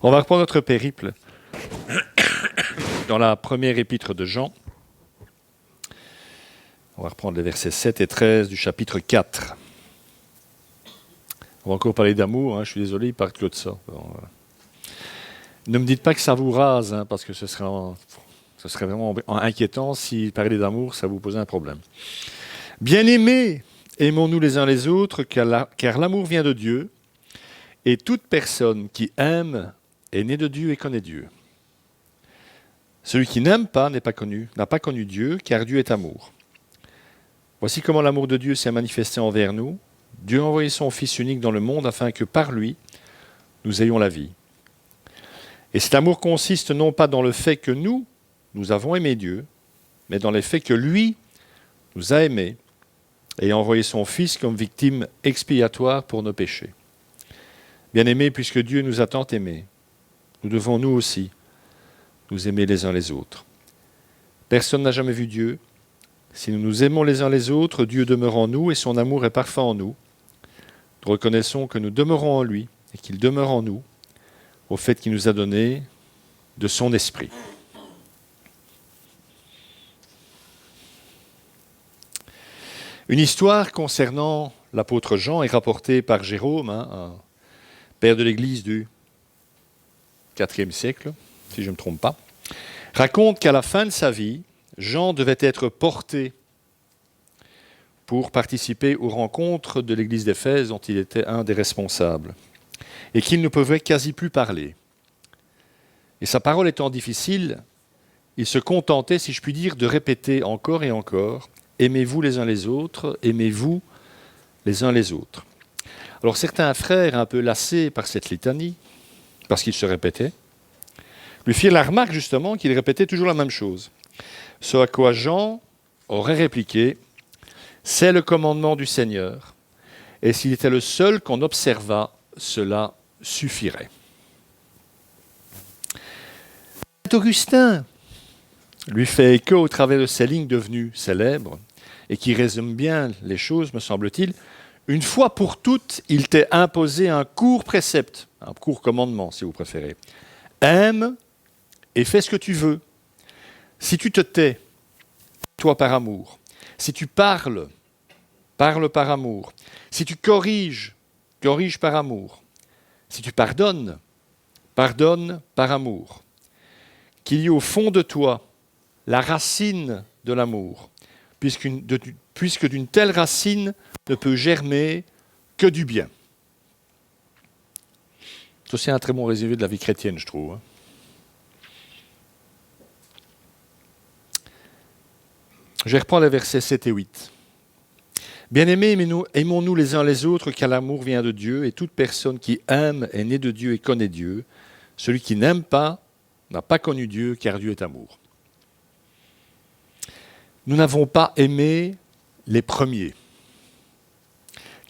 On va reprendre notre périple dans la première épître de Jean. On va reprendre les versets 7 et 13 du chapitre 4. On va encore parler d'amour, je suis désolé, il parle que de ça. Bon, ne me dites pas que ça vous rase, parce que ce serait vraiment inquiétant si parler d'amour, ça vous posait un problème. Bien-aimés, aimons-nous les uns les autres, car l'amour vient de Dieu, et toute personne qui aime est née de Dieu et connaît Dieu. Celui qui n'aime pas n'a pas connu Dieu, car Dieu est amour. Voici comment l'amour de Dieu s'est manifesté envers nous. Dieu a envoyé son Fils unique dans le monde afin que par lui, nous ayons la vie. Et cet amour consiste non pas dans le fait que nous avons aimé Dieu, mais dans le fait que lui nous a aimés et a envoyé son Fils comme victime expiatoire pour nos péchés. Bien-aimés, puisque Dieu nous a tant aimés, nous devons nous aussi nous aimer les uns les autres. Personne n'a jamais vu Dieu. Si nous nous aimons les uns les autres, Dieu demeure en nous et son amour est parfait en nous. Nous reconnaissons que nous demeurons en lui et qu'il demeure en nous, au fait qu'il nous a donné de son esprit. Une histoire concernant l'apôtre Jean est rapportée par Jérôme, un père de l'Église du IVe siècle, si je ne me trompe pas, raconte qu'à la fin de sa vie, Jean devait être porté pour participer aux rencontres de l'église d'Éphèse dont il était un des responsables et qu'il ne pouvait quasi plus parler. Et sa parole étant difficile, il se contentait, si je puis dire, de répéter encore et encore « Aimez-vous les uns les autres, aimez-vous les uns les autres ». Alors certains frères, un peu lassés par cette litanie, parce qu'il se répétait, lui firent la remarque justement qu'il répétait toujours la même chose. Ce à quoi Jean aurait répliqué « C'est le commandement du Seigneur, et s'il était le seul qu'on observât, cela suffirait. » Saint-Augustin lui fait écho au travers de ces lignes devenues célèbres et qui résument bien les choses, me semble-t-il. Une fois pour toutes, il t'est imposé un court précepte, un court commandement si vous préférez. Aime et fais ce que tu veux. Si tu te tais, toi par amour. Si tu parles, parle par amour. Si tu corriges, corrige par amour. Si tu pardonnes, pardonne par amour. Qu'il y ait au fond de toi la racine de l'amour, puisque d'une telle racine ne peut germer que du bien. C'est aussi un très bon résumé de la vie chrétienne, je trouve. Je reprends les versets 7 et 8. Bien-aimés, aimons-nous les uns les autres, car l'amour vient de Dieu, et toute personne qui aime est née de Dieu et connaît Dieu. Celui qui n'aime pas n'a pas connu Dieu, car Dieu est amour. Nous n'avons pas aimé les premiers,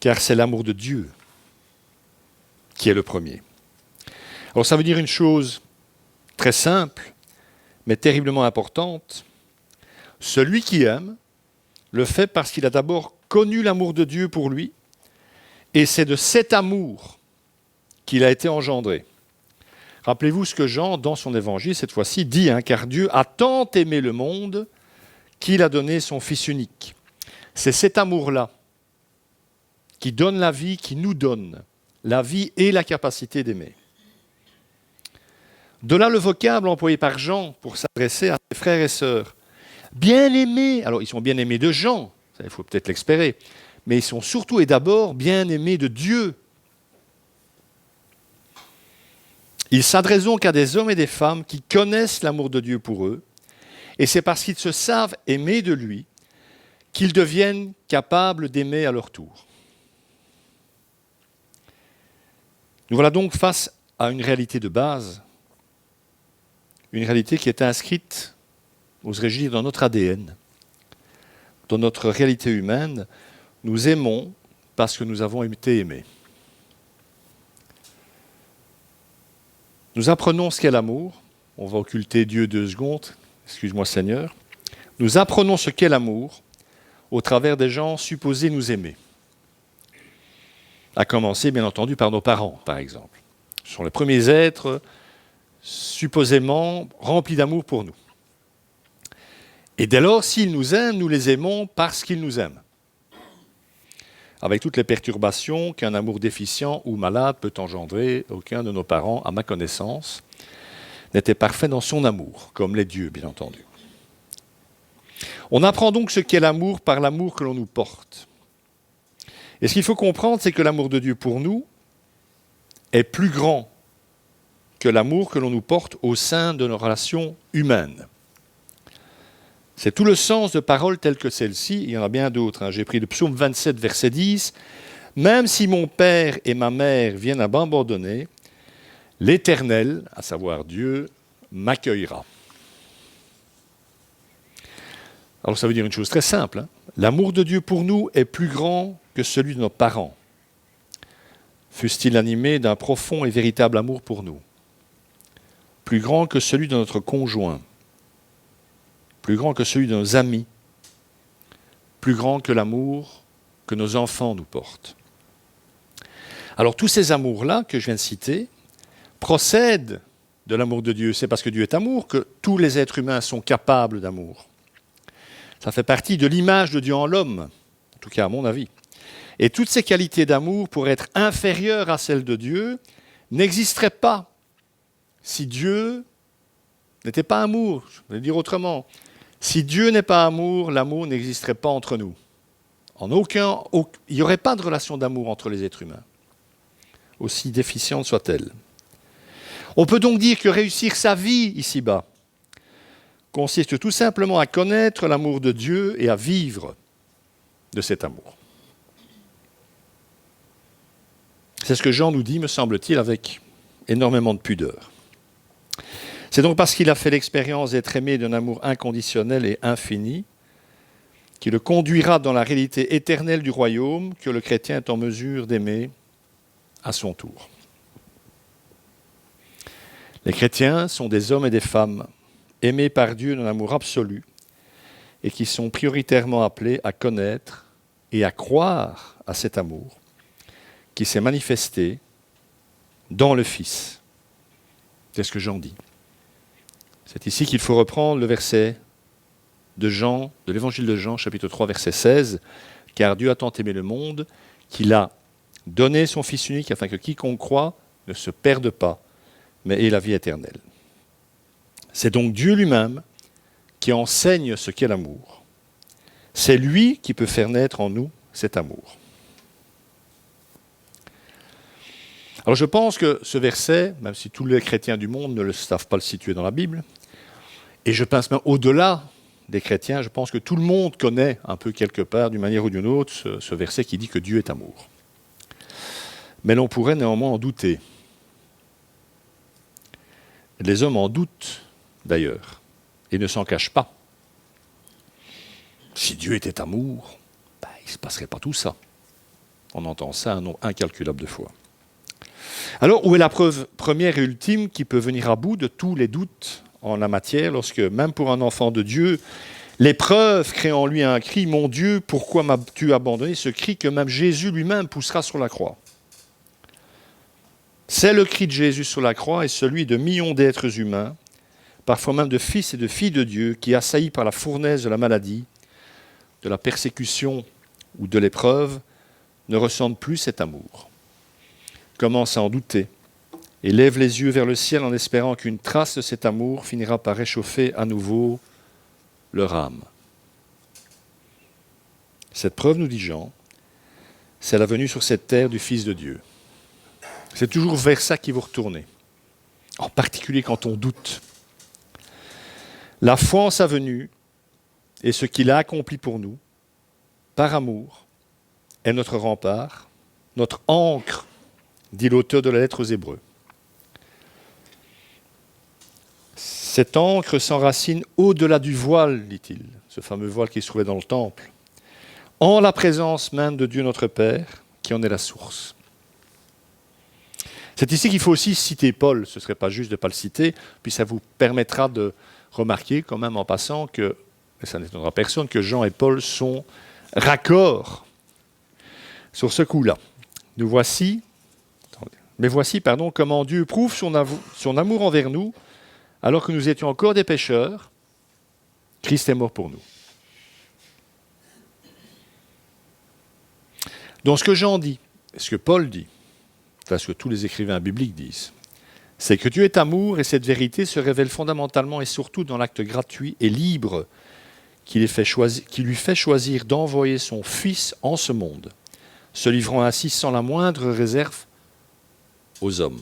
car c'est l'amour de Dieu qui est le premier. Alors ça veut dire une chose très simple, mais terriblement importante. Celui qui aime le fait parce qu'il a d'abord connu l'amour de Dieu pour lui, et c'est de cet amour qu'il a été engendré. Rappelez-vous ce que Jean, dans son évangile, cette fois-ci, dit, car Dieu a tant aimé le monde qu'il a donné son Fils unique. C'est cet amour-là qui donne la vie, qui nous donne la vie et la capacité d'aimer. De là le vocable employé par Jean pour s'adresser à ses frères et sœurs. Bien-aimés, alors ils sont bien-aimés de Jean, ça, il faut peut-être l'espérer, mais ils sont surtout et d'abord bien-aimés de Dieu. Ils s'adressent donc à des hommes et des femmes qui connaissent l'amour de Dieu pour eux, et c'est parce qu'ils se savent aimer de lui qu'ils deviennent capables d'aimer à leur tour. Nous voilà donc face à une réalité de base, une réalité qui est inscrite, oserais-je dire, dans notre ADN, dans notre réalité humaine. Nous aimons parce que nous avons été aimés. Nous apprenons ce qu'est l'amour. On va occulter Dieu 2 secondes. Excuse-moi Seigneur. Nous apprenons ce qu'est l'amour au travers des gens supposés nous aimer. À commencer, bien entendu, par nos parents, par exemple. Ce sont les premiers êtres supposément remplis d'amour pour nous. Et dès lors, s'ils nous aiment, nous les aimons parce qu'ils nous aiment. Avec toutes les perturbations qu'un amour déficient ou malade peut engendrer, aucun de nos parents, à ma connaissance, n'était parfait dans son amour, comme l'est Dieu, bien entendu. On apprend donc ce qu'est l'amour par l'amour que l'on nous porte. Et ce qu'il faut comprendre, c'est que l'amour de Dieu pour nous est plus grand que l'amour que l'on nous porte au sein de nos relations humaines. C'est tout le sens de paroles telles que celle-ci, il y en a bien d'autres. J'ai pris le psaume 27, verset 10. « Même si mon père et ma mère viennent à m'abandonner, l'Éternel, à savoir Dieu, m'accueillera. » Alors ça veut dire une chose très simple. L'amour de Dieu pour nous est plus grand que celui de nos parents. Fussent-ils animés d'un profond et véritable amour pour nous. Plus grand que celui de notre conjoint. Plus grand que celui de nos amis. Plus grand que l'amour que nos enfants nous portent. Alors tous ces amours-là que je viens de citer procèdent de l'amour de Dieu. C'est parce que Dieu est amour que tous les êtres humains sont capables d'amour. Ça fait partie de l'image de Dieu en l'homme, en tout cas à mon avis. Et toutes ces qualités d'amour, pour être inférieures à celles de Dieu, n'existeraient pas si Dieu n'était pas amour. Je vais le dire autrement. Si Dieu n'est pas amour, l'amour n'existerait pas entre nous. Il n'y aurait pas de relation d'amour entre les êtres humains, aussi déficiente soit-elle. On peut donc dire que réussir sa vie ici-bas consiste tout simplement à connaître l'amour de Dieu et à vivre de cet amour. C'est ce que Jean nous dit, me semble-t-il, avec énormément de pudeur. C'est donc parce qu'il a fait l'expérience d'être aimé d'un amour inconditionnel et infini, qui le conduira dans la réalité éternelle du royaume, que le chrétien est en mesure d'aimer à son tour. Les chrétiens sont des hommes et des femmes aimés par Dieu d'un amour absolu et qui sont prioritairement appelés à connaître et à croire à cet amour qui s'est manifesté dans le Fils. C'est ce que Jean dit. C'est ici qu'il faut reprendre le verset de Jean, de l'évangile de Jean, chapitre 3, verset 16. « Car Dieu a tant aimé le monde qu'il a donné son Fils unique afin que quiconque croit ne se perde pas, mais ait la vie éternelle. » C'est donc Dieu lui-même qui enseigne ce qu'est l'amour. C'est lui qui peut faire naître en nous cet amour. Alors je pense que ce verset, même si tous les chrétiens du monde ne le savent pas le situer dans la Bible, et je pense même au-delà des chrétiens, je pense que tout le monde connaît un peu quelque part, d'une manière ou d'une autre, ce verset qui dit que Dieu est amour. Mais l'on pourrait néanmoins en douter. Les hommes en doutent d'ailleurs, et ne s'en cachent pas. Si Dieu était amour, il ne se passerait pas tout ça. On entend ça un nombre incalculable de fois. Alors, où est la preuve première et ultime qui peut venir à bout de tous les doutes en la matière, lorsque, même pour un enfant de Dieu, l'épreuve crée en lui un cri « Mon Dieu, pourquoi m'as-tu abandonné ?» Ce cri que même Jésus lui-même poussera sur la croix. C'est le cri de Jésus sur la croix et celui de millions d'êtres humains, parfois même de fils et de filles de Dieu, qui, assaillis par la fournaise de la maladie, de la persécution ou de l'épreuve, ne ressentent plus cet amour, commencent à en douter et lèvent les yeux vers le ciel en espérant qu'une trace de cet amour finira par réchauffer à nouveau leur âme. Cette preuve, nous dit Jean, c'est la venue sur cette terre du Fils de Dieu. C'est toujours vers ça qu'il vous retournez, en particulier quand on doute. La foi en sa venue et ce qu'il a accompli pour nous, par amour, est notre rempart, notre ancre, dit l'auteur de la lettre aux Hébreux. Cette ancre s'enracine au-delà du voile, dit-il, ce fameux voile qui se trouvait dans le temple, en la présence même de Dieu notre Père, qui en est la source. C'est ici qu'il faut aussi citer Paul, ce ne serait pas juste de ne pas le citer, puis ça vous permettra de remarquer quand même en passant que, et ça n'étonnera personne, que Jean et Paul sont raccords sur ce coup-là. Nous voici Mais voici, comment Dieu prouve son amour envers nous, alors que nous étions encore des pécheurs, Christ est mort pour nous. Donc ce que Jean dit, ce que Paul dit, ce que tous les écrivains bibliques disent, c'est que Dieu est amour et cette vérité se révèle fondamentalement et surtout dans l'acte gratuit et libre qui lui fait choisir d'envoyer son Fils en ce monde, se livrant ainsi sans la moindre réserve aux hommes.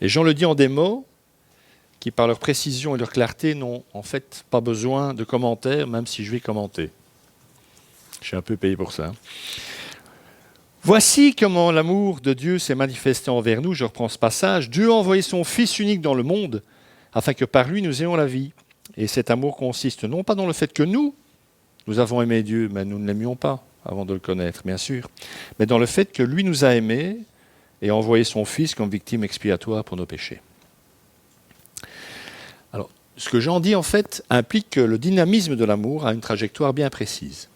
Et Jean le dit en des mots qui, par leur précision et leur clarté, n'ont en fait pas besoin de commentaires, même si je vais commenter. Je suis un peu payé pour ça. Voici comment l'amour de Dieu s'est manifesté envers nous. Je reprends ce passage. Dieu a envoyé son Fils unique dans le monde, afin que par lui nous ayons la vie. Et cet amour consiste non pas dans le fait que nous avons aimé Dieu, mais nous ne l'aimions pas avant de le connaître, bien sûr, mais dans le fait que lui nous a aimés et a envoyé son Fils comme victime expiatoire pour nos péchés. Alors, ce que Jean dit, en fait, implique que le dynamisme de l'amour a une trajectoire bien précise.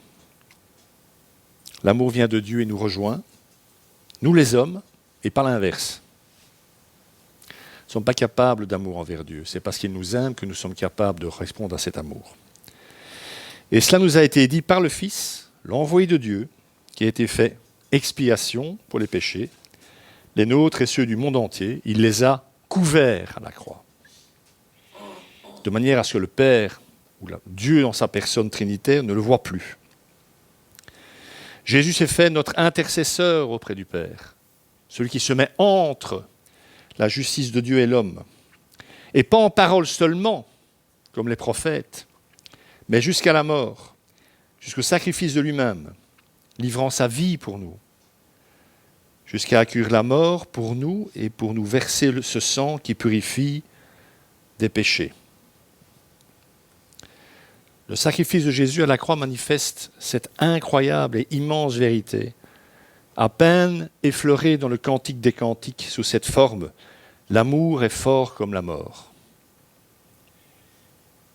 L'amour vient de Dieu et nous rejoint, nous les hommes, et pas l'inverse. Nous ne sommes pas capables d'amour envers Dieu. C'est parce qu'il nous aime que nous sommes capables de répondre à cet amour. Et cela nous a été dit par le Fils, l'envoyé de Dieu, qui a été fait expiation pour les péchés, les nôtres et ceux du monde entier. Il les a couverts à la croix. De manière à ce que le Père, ou Dieu dans sa personne trinitaire, ne le voit plus. Jésus s'est fait notre intercesseur auprès du Père, celui qui se met entre la justice de Dieu et l'homme. Et pas en parole seulement, comme les prophètes, mais jusqu'à la mort, jusqu'au sacrifice de lui-même, livrant sa vie pour nous, jusqu'à accueillir la mort pour nous et pour nous verser ce sang qui purifie des péchés. Le sacrifice de Jésus à la croix manifeste cette incroyable et immense vérité, à peine effleurée dans le Cantique des Cantiques sous cette forme. L'amour est fort comme la mort.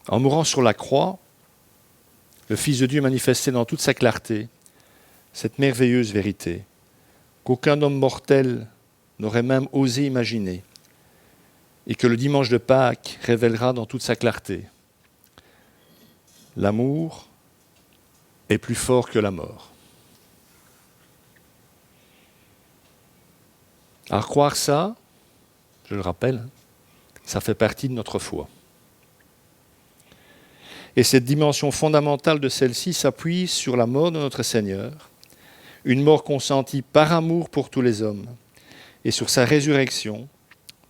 En mourant sur la croix, le Fils de Dieu manifestait dans toute sa clarté cette merveilleuse vérité qu'aucun homme mortel n'aurait même osé imaginer et que le dimanche de Pâques révélera dans toute sa clarté. L'amour est plus fort que la mort. À croire ça, je le rappelle, ça fait partie de notre foi. Et cette dimension fondamentale de celle-ci s'appuie sur la mort de notre Seigneur, une mort consentie par amour pour tous les hommes, et sur sa résurrection,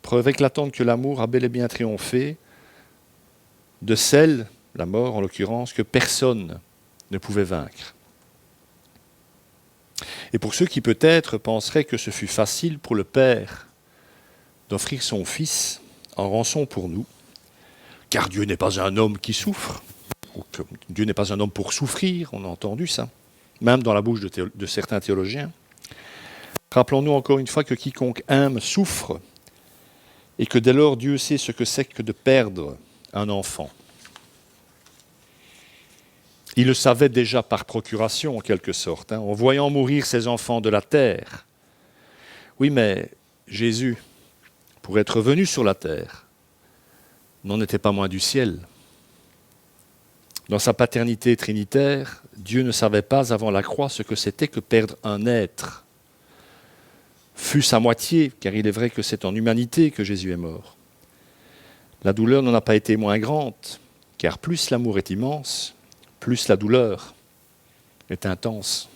preuve éclatante que l'amour a bel et bien triomphé de celle, la mort en l'occurrence, que personne ne pouvait vaincre. Et pour ceux qui peut-être penseraient que ce fut facile pour le Père d'offrir son Fils en rançon pour nous, car Dieu n'est pas un homme qui souffre, ou que Dieu n'est pas un homme pour souffrir, on a entendu ça, même dans la bouche de certains théologiens. Rappelons-nous encore une fois que quiconque aime souffre, et que dès lors Dieu sait ce que c'est que de perdre un enfant. Il le savait déjà par procuration, en quelque sorte, en voyant mourir ses enfants de la terre. Oui, mais Jésus, pour être venu sur la terre, n'en était pas moins du ciel. Dans sa paternité trinitaire, Dieu ne savait pas avant la croix ce que c'était que perdre un être. Fût-ce à moitié, car il est vrai que c'est en humanité que Jésus est mort. La douleur n'en a pas été moins grande, car plus l'amour est immense, plus la douleur est intense.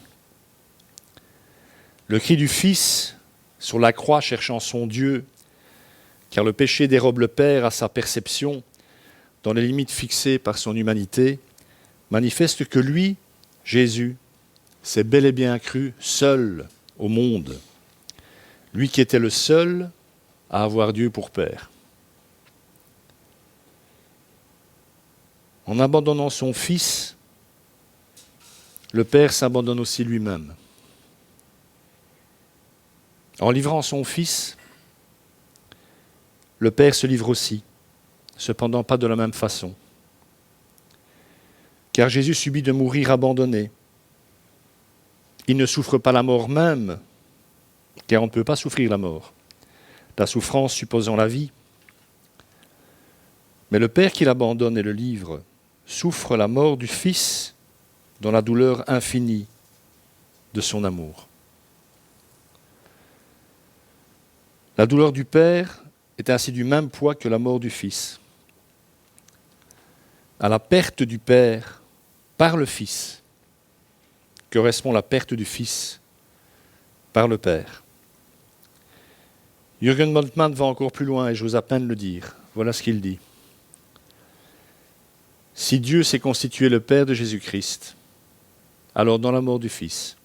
Le cri du Fils sur la croix cherchant son Dieu, car le péché dérobe le Père à sa perception, dans les limites fixées par son humanité, manifeste que lui, Jésus, s'est bel et bien cru seul au monde. Lui qui était le seul à avoir Dieu pour Père. En abandonnant son Fils, le Père s'abandonne aussi lui-même. En livrant son Fils, le Père se livre aussi, cependant pas de la même façon. Car Jésus subit de mourir abandonné. Il ne souffre pas la mort même car on ne peut pas souffrir la mort, la souffrance supposant la vie. Mais le Père qui l'abandonne et le livre souffre la mort du Fils dans la douleur infinie de son amour. La douleur du Père est ainsi du même poids que la mort du Fils. À la perte du Père par le Fils correspond la perte du Fils par le Père. Jürgen Moltmann va encore plus loin et j'ose à peine le dire. Voilà ce qu'il dit. Si Dieu s'est constitué le Père de Jésus-Christ, alors dans la mort du Fils,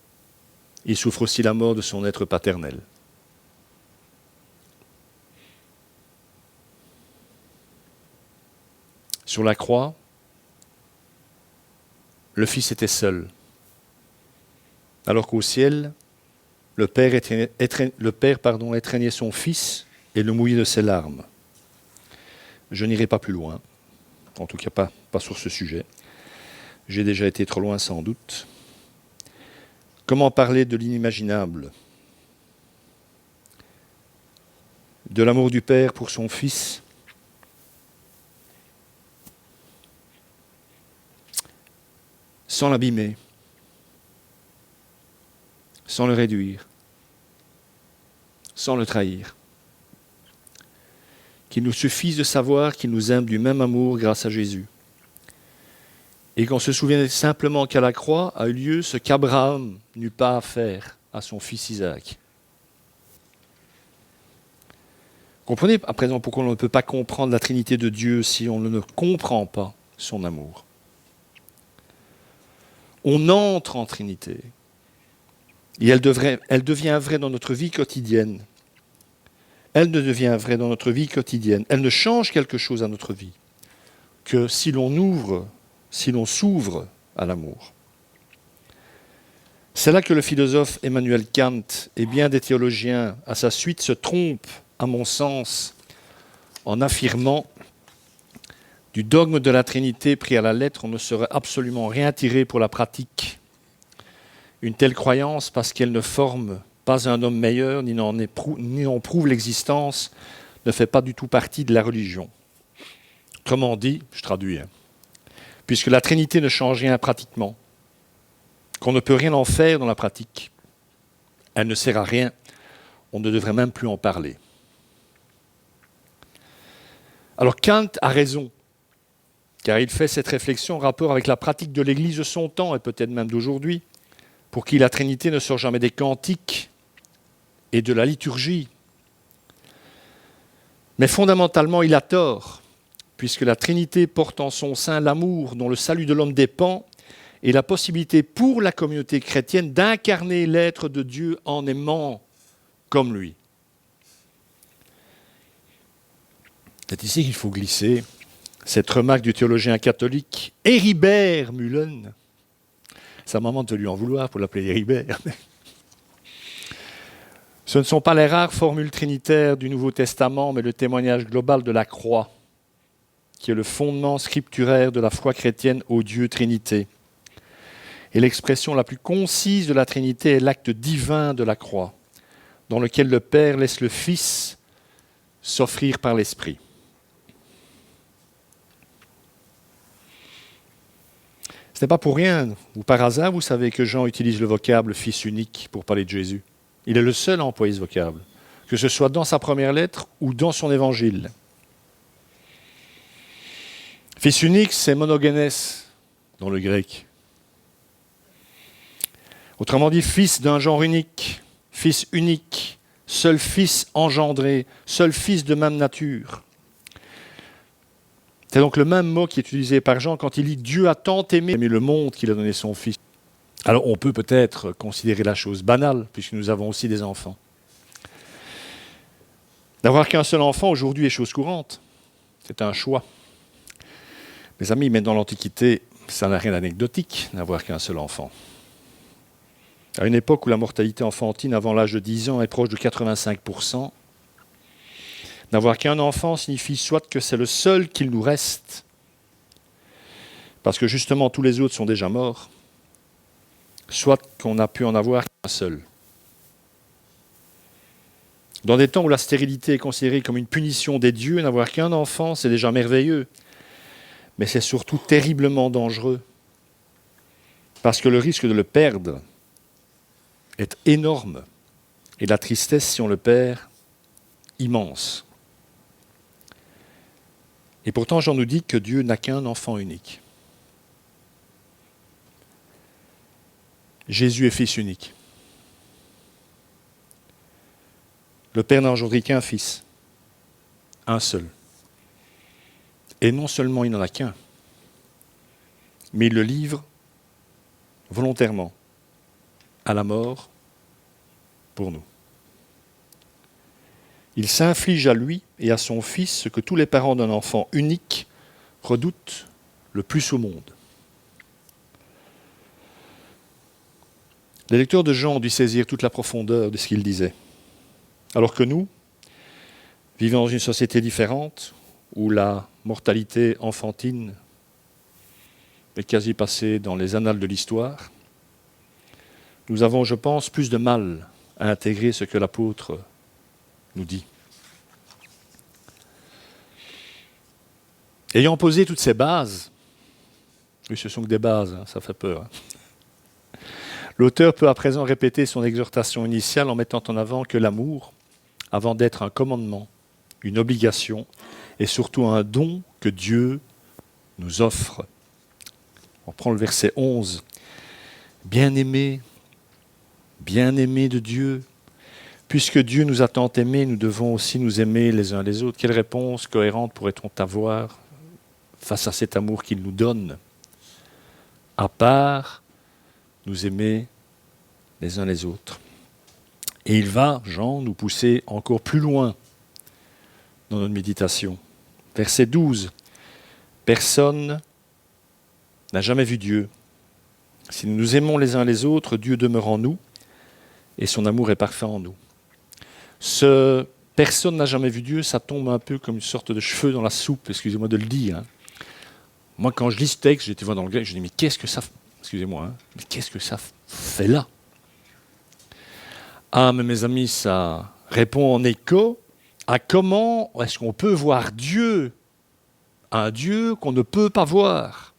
il souffre aussi la mort de son être paternel. Sur la croix, le Fils était seul, alors qu'au ciel, le Père étreignait son Fils et le mouillait de ses larmes. Je n'irai pas plus loin, en tout cas pas sur ce sujet. J'ai déjà été trop loin sans doute. Comment parler de l'inimaginable, de l'amour du Père pour son Fils, sans l'abîmer, sans le réduire, sans le trahir. Qu'il nous suffise de savoir qu'il nous aime du même amour grâce à Jésus. Et qu'on se souvienne simplement qu'à la croix a eu lieu ce qu'Abraham n'eut pas à faire à son fils Isaac. Comprenez à présent pourquoi on ne peut pas comprendre la Trinité de Dieu si on ne comprend pas son amour. On entre en Trinité et elle devient vraie dans notre vie quotidienne. Elle ne devient vraie dans notre vie quotidienne. Elle ne change quelque chose à notre vie que si l'on s'ouvre à l'amour. C'est là que le philosophe Emmanuel Kant et bien des théologiens à sa suite se trompent, à mon sens, en affirmant du dogme de la Trinité pris à la lettre, on ne saurait absolument rien tirer pour la pratique. Une telle croyance, parce qu'elle ne forme pas un homme meilleur, ni n'en prouve l'existence, ne fait pas du tout partie de la religion. Autrement dit, je traduis, puisque la Trinité ne change rien pratiquement, qu'on ne peut rien en faire dans la pratique, elle ne sert à rien, on ne devrait même plus en parler. Alors Kant a raison, car il fait cette réflexion en rapport avec la pratique de l'Église de son temps, et peut-être même d'aujourd'hui, pour qui la Trinité ne sort jamais des cantiques et de la liturgie. Mais fondamentalement, il a tort, puisque la Trinité porte en son sein l'amour dont le salut de l'homme dépend, et la possibilité pour la communauté chrétienne d'incarner l'être de Dieu en aimant comme lui. C'est ici qu'il faut glisser cette remarque du théologien catholique Héribert Mullen. C'est un moment de lui en vouloir pour l'appeler Héribert. Ce ne sont pas les rares formules trinitaires du Nouveau Testament, mais le témoignage global de la croix, qui est le fondement scripturaire de la foi chrétienne au Dieu Trinité. Et l'expression la plus concise de la Trinité est l'acte divin de la croix, dans lequel le Père laisse le Fils s'offrir par l'Esprit. Ce n'est pas pour rien, ou par hasard, vous savez que Jean utilise le vocable « Fils unique » pour parler de Jésus. Il est le seul à employer ce vocable, que ce soit dans sa première lettre ou dans son évangile. Fils unique, c'est monogenes dans le grec. Autrement dit, fils d'un genre unique, fils unique, seul fils engendré, seul fils de même nature. C'est donc le même mot qui est utilisé par Jean quand il dit « Dieu a tant aimé le monde qu'il a donné son Fils ». Alors on peut peut-être considérer la chose banale, puisque nous avons aussi des enfants. D'avoir qu'un seul enfant aujourd'hui est chose courante. C'est un choix. Mes amis, mais dans l'Antiquité, ça n'a rien d'anecdotique d'avoir qu'un seul enfant. À une époque où la mortalité enfantine avant l'âge de 10 ans est proche de 85%, n'avoir qu'un enfant signifie soit que c'est le seul qu'il nous reste, parce que justement tous les autres sont déjà morts, soit qu'on n'a pu en avoir qu'un seul. Dans des temps où la stérilité est considérée comme une punition des dieux, n'avoir qu'un enfant, c'est déjà merveilleux. Mais c'est surtout terriblement dangereux. Parce que le risque de le perdre est énorme. Et la tristesse, si on le perd, immense. Et pourtant, Jean nous dit que Dieu n'a qu'un enfant unique. Jésus est fils unique. Le Père n'a engendré qu'un fils, un seul. Et non seulement il n'en a qu'un, mais il le livre volontairement à la mort pour nous. Il s'inflige à lui et à son fils ce que tous les parents d'un enfant unique redoutent le plus au monde. Les lecteurs de Jean ont dû saisir toute la profondeur de ce qu'il disait. Alors que nous, vivons dans une société différente, où la mortalité enfantine est quasi passée dans les annales de l'histoire, nous avons, je pense, plus de mal à intégrer ce que l'apôtre nous dit. Ayant posé toutes ces bases, oui, ce sont que des bases, hein, ça fait peur. Hein. L'auteur peut à présent répéter son exhortation initiale en mettant en avant que l'amour, avant d'être un commandement, une obligation, est surtout un don que Dieu nous offre. On prend le verset 11. Bien-aimés de Dieu, puisque Dieu nous a tant aimés, nous devons aussi nous aimer les uns les autres. Quelle réponse cohérente pourrait-on avoir face à cet amour qu'il nous donne, à part nous aimer les uns les autres? Et il va, Jean, nous pousser encore plus loin dans notre méditation. Verset 12. Personne n'a jamais vu Dieu. Si nous nous aimons les uns les autres, Dieu demeure en nous et son amour est parfait en nous. Ce « personne n'a jamais vu Dieu », ça tombe un peu comme une sorte de cheveu dans la soupe, excusez-moi de le dire. Hein. Moi, quand je lis ce texte, j'étais voir dans le grec, je dis, mais qu'est-ce que ça... Excusez-moi, hein, mais qu'est-ce que ça fait là? Ah, mais mes amis, ça répond en écho à comment est-ce qu'on peut voir Dieu, un Dieu qu'on ne peut pas voir.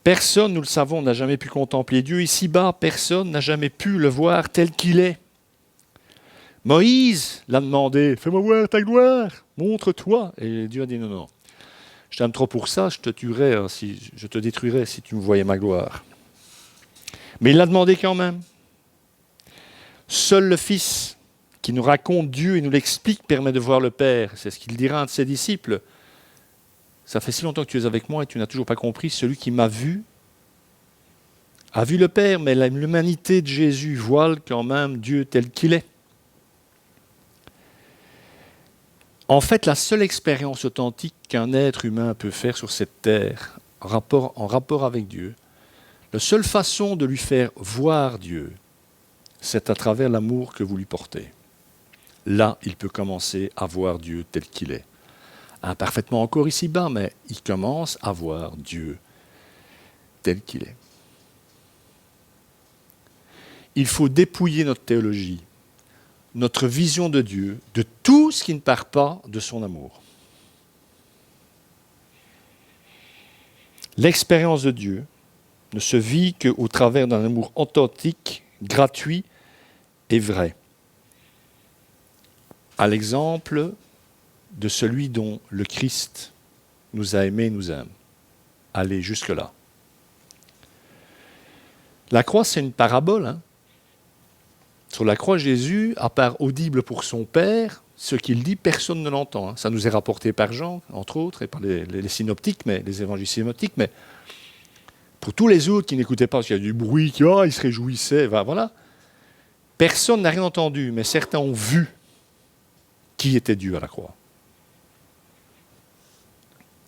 Personne, nous le savons, n'a jamais pu contempler Dieu. Ici-bas, personne n'a jamais pu le voir tel qu'il est. Moïse l'a demandé, fais-moi voir ta gloire, montre-toi. Et Dieu a dit, non, je t'aime trop pour ça, je te tuerais, je te détruirais si tu me voyais ma gloire. Mais il l'a demandé quand même. Seul le Fils qui nous raconte Dieu et nous l'explique permet de voir le Père. C'est ce qu'il dira à un de ses disciples. Ça fait si longtemps que tu es avec moi et tu n'as toujours pas compris. Celui qui m'a vu a vu le Père, mais l'humanité de Jésus voile quand même Dieu tel qu'il est. En fait, la seule expérience authentique qu'un être humain peut faire sur cette terre, en rapport avec Dieu, la seule façon de lui faire voir Dieu, c'est à travers l'amour que vous lui portez. Là, il peut commencer à voir Dieu tel qu'il est. Imparfaitement encore ici-bas, mais il commence à voir Dieu tel qu'il est. Il faut dépouiller notre théologie, notre vision de Dieu, de tout ce qui ne part pas de son amour. L'expérience de Dieu ne se vit qu'au travers d'un amour authentique, gratuit et vrai. À l'exemple de celui dont le Christ nous a aimés et nous aime. Allez jusque-là. La croix, c'est une parabole. Hein. Sur la croix, Jésus, à part audible pour son Père, ce qu'il dit, personne ne l'entend. Hein. Ça nous est rapporté par Jean, entre autres, et par les synoptiques, les évangiles synoptiques, mais pour tous les autres qui n'écoutaient pas, parce qu'il y a du bruit, qui ils se réjouissaient, voilà. Personne n'a rien entendu, mais certains ont vu qui était Dieu à la croix.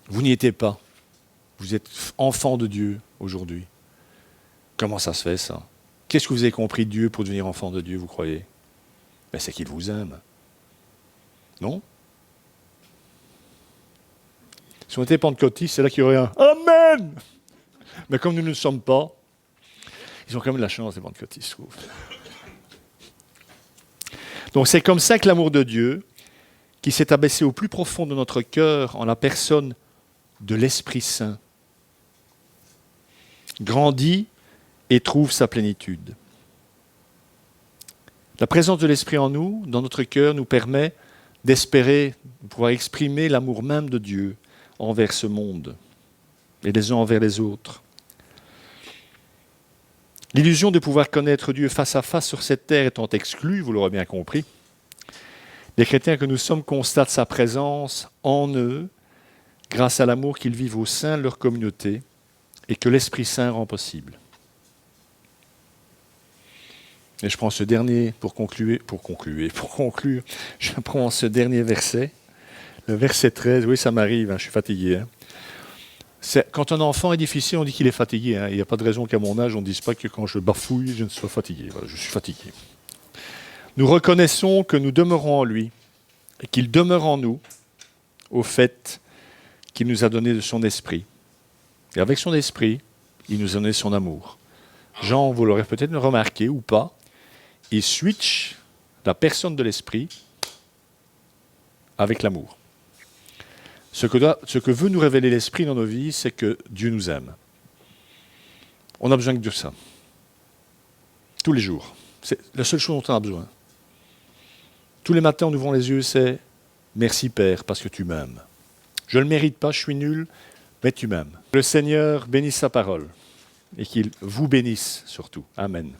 Vous n'y étiez pas. Vous êtes enfant de Dieu aujourd'hui. Comment ça se fait, ça? Qu'est-ce que vous avez compris de Dieu pour devenir enfant de Dieu, vous croyez? Ben, c'est qu'il vous aime. Non? Si on était pentecôtistes, c'est là qu'il y aurait un « Amen !» Mais comme nous ne le sommes pas, ils ont quand même de la chance, les pentecôtistes, je trouve. Donc c'est comme ça que l'amour de Dieu, qui s'est abaissé au plus profond de notre cœur en la personne de l'Esprit Saint, grandit et trouve sa plénitude. La présence de l'Esprit en nous, dans notre cœur, nous permet d'espérer, de pouvoir exprimer l'amour même de Dieu envers ce monde et les uns envers les autres. L'illusion de pouvoir connaître Dieu face à face sur cette terre étant exclue, vous l'aurez bien compris, les chrétiens que nous sommes constatent sa présence en eux grâce à l'amour qu'ils vivent au sein de leur communauté et que l'Esprit Saint rend possible. Et je prends ce dernier pour conclure, je prends ce dernier verset, le verset 13, oui ça m'arrive, je suis fatigué. Quand un enfant est difficile, on dit qu'il est fatigué. Il n'y a pas de raison qu'à mon âge, on ne dise pas que quand je bafouille, je ne sois fatigué. Voilà, je suis fatigué. Nous reconnaissons que nous demeurons en lui et qu'il demeure en nous au fait qu'il nous a donné de son esprit. Et avec son esprit, il nous a donné son amour. Jean, vous l'aurez peut-être remarqué ou pas, il switch la personne de l'esprit avec l'amour. Ce que veut nous révéler l'esprit dans nos vies, c'est que Dieu nous aime. On a besoin de ça. Tous les jours. C'est la seule chose dont on a besoin. Tous les matins, en ouvrant les yeux, c'est « Merci Père, parce que tu m'aimes. Je ne le mérite pas, je suis nul, mais tu m'aimes. » Le Seigneur bénisse sa parole et qu'il vous bénisse surtout. Amen.